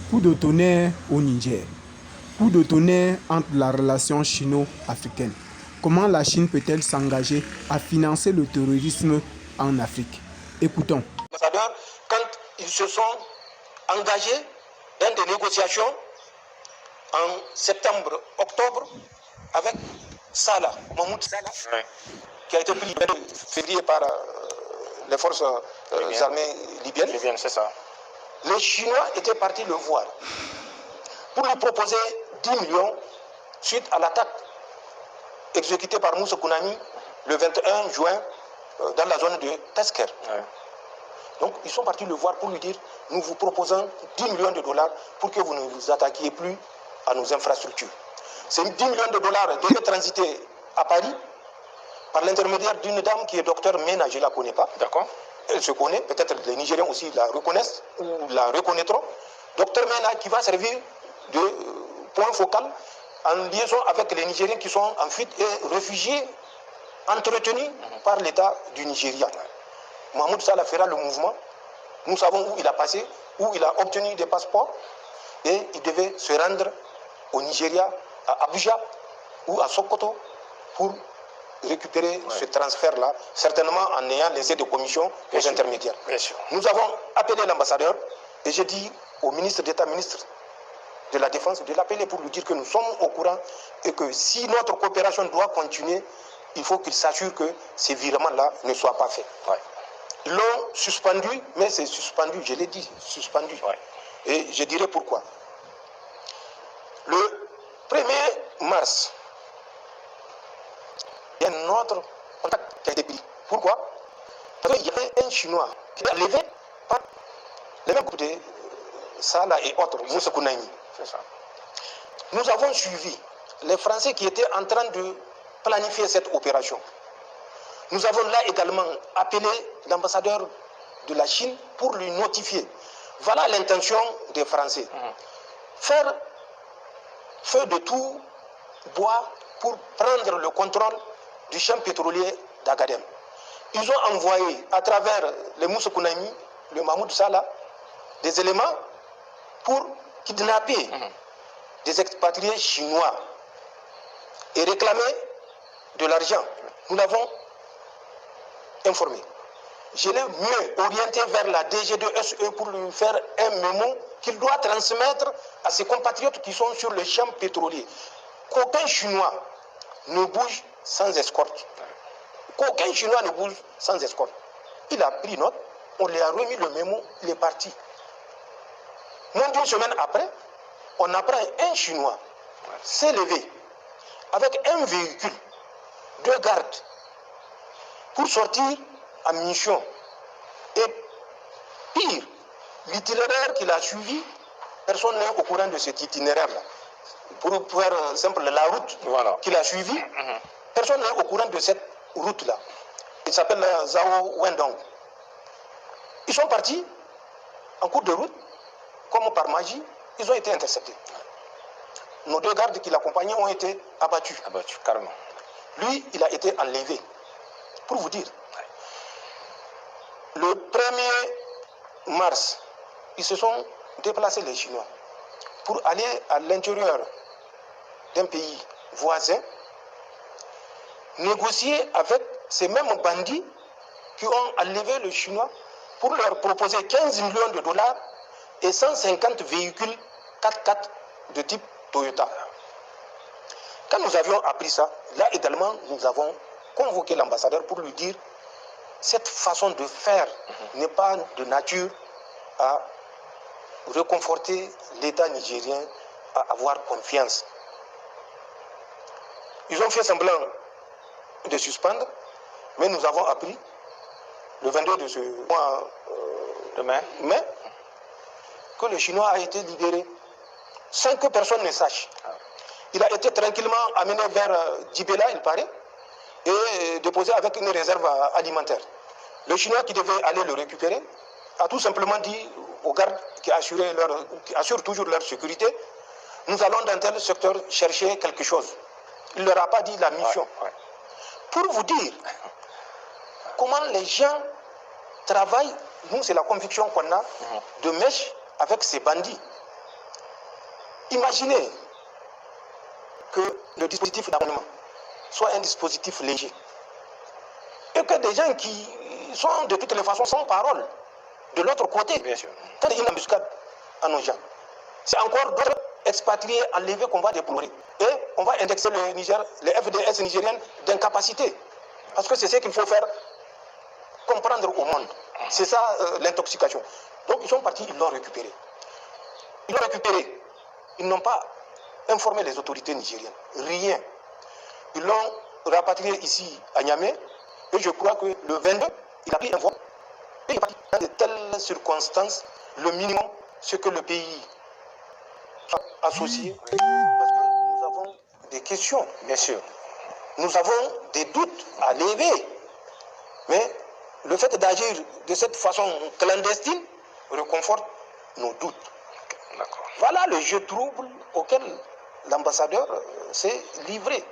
Coup de tonnerre au Niger. Coup de tonnerre entre la relation chino-africaine. Comment la Chine peut-elle s'engager à financer le terrorisme en Afrique? Écoutons. Ambassadeurs, quand ils se sont engagés dans des négociations en septembre, octobre, avec Salah, Mahmoud Salah, oui, qui a été pris le 22 février par les forces armées libyennes. C'est ça. Les Chinois étaient partis le voir pour lui proposer 10 millions suite à l'attaque exécutée par Moussa Kounami le 21 juin dans la zone de Tesker. Ouais. Donc ils sont partis le voir pour lui dire: nous vous proposons 10 millions de dollars pour que vous ne vous attaquiez plus à nos infrastructures. Ces 10 millions de dollars devaient transiter à Paris par l'intermédiaire d'une dame qui est docteur Mena, je ne la connais pas. D'accord. Elle se connaît, peut-être les Nigériens aussi la reconnaissent ou la reconnaîtront. Docteur Mena qui va servir de point focal en liaison avec les Nigériens qui sont en fuite et réfugiés entretenus par l'État du Nigeria. Mahmoud Salah fera le mouvement. Nous savons où il a passé, où il a obtenu des passeports et il devait se rendre au Nigeria, à Abuja ou à Sokoto pour récupérer ce transfert-là, certainement en ayant laissé des commissions aux intermédiaires. Nous avons appelé l'ambassadeur et j'ai dit au ministre d'État, ministre de la Défense, de l'appeler pour lui dire que nous sommes au courant et que si notre coopération doit continuer, il faut qu'il s'assure que ces virements-là ne soient pas faits. Ouais. Ils l'ont suspendu, mais c'est suspendu, je l'ai dit, suspendu. Ouais. Et je dirai pourquoi. Le 1er mars, il y a un autre contact qui a été pris. Pourquoi? Parce qu'il y avait un Chinois qui a levé par les mêmes groupes de Salah et autres, Moussa Kounami. C'est ça. Nous avons suivi les Français qui étaient en train de planifier cette opération. Nous avons là également appelé l'ambassadeur de la Chine pour lui notifier. Voilà l'intention des Français. Faire feu de tout bois pour prendre le contrôle du champ pétrolier d'Agadem. Ils ont envoyé à travers le Moussa Kounami, le Mahmoud Salah, des éléments pour kidnapper des expatriés chinois et réclamer de l'argent. Nous l'avons informé. Je l'ai mieux orienté vers la DG2SE pour lui faire un mémo qu'il doit transmettre à ses compatriotes qui sont sur le champ pétrolier. Qu'aucun Chinois ne bouge sans escorte. Qu'aucun Chinois ne bouge sans escorte. Il a pris note, on lui a remis le mémo, il est parti. Moins d'une semaine après, on apprend un Chinois s'est levé avec un véhicule, 2 gardes, pour sortir en mission. Et pire, l'itinéraire qu'il a suivi, personne n'est au courant de cet itinéraire-là. Pour faire simple, la route qu'il a suivie, personne n'est au courant de cette route-là. Il s'appelle Zhao Wendong. Ils sont partis en cours de route, comme par magie, ils ont été interceptés. Nos 2 gardes qui l'accompagnaient ont été abattus. Abattus, carrément. Lui, il a été enlevé. Pour vous dire, le 1er mars, ils se sont déplacés, les Chinois, pour aller à l'intérieur d'un pays voisin, négocier avec ces mêmes bandits qui ont enlevé le Chinois pour leur proposer 15 millions de dollars et 150 véhicules 4x4 de type Toyota. Quand nous avions appris ça, là également, nous avons convoqué l'ambassadeur pour lui dire: cette façon de faire n'est pas de nature à réconforter l'État nigérien, à avoir confiance. Ils ont fait semblant de suspendre, mais nous avons appris le 22 de ce mois de mai que le Chinois a été libéré sans que personne ne sache. Il a été tranquillement amené vers Djibela, il paraît, et déposé avec une réserve alimentaire. Le Chinois qui devait aller le récupérer a tout simplement dit aux gardes qui assurent toujours leur sécurité: nous allons dans tel secteur chercher quelque chose. Il ne leur a pas dit la mission. Pour vous dire comment les gens travaillent, nous c'est la conviction qu'on a de mèche avec ces bandits. Imaginez que le dispositif d'abonnement soit un dispositif léger et que des gens qui sont de toutes les façons sans parole de l'autre côté, bien sûr, telle une embuscade à nos gens. C'est encore d'autres expatriés enlevés qu'on va déplorer. Et on va indexer le Niger, les FDS nigériennes d'incapacité. Parce que c'est ce qu'il faut faire comprendre au monde. C'est ça l'intoxication. Donc ils sont partis, ils l'ont récupéré. Ils l'ont récupéré. Ils n'ont pas informé les autorités nigériennes. Rien. Ils l'ont rapatrié ici à Niamey. Et je crois que le 22, il a pris un vol. Et il est parti dans de telles circonstances, le minimum, ce que le pays a associé. Parce que nous avons des questions, bien sûr. Nous avons des doutes à lever. Mais le fait d'agir de cette façon clandestine reconforte nos doutes. Voilà le jeu trouble auquel l'ambassadeur s'est livré.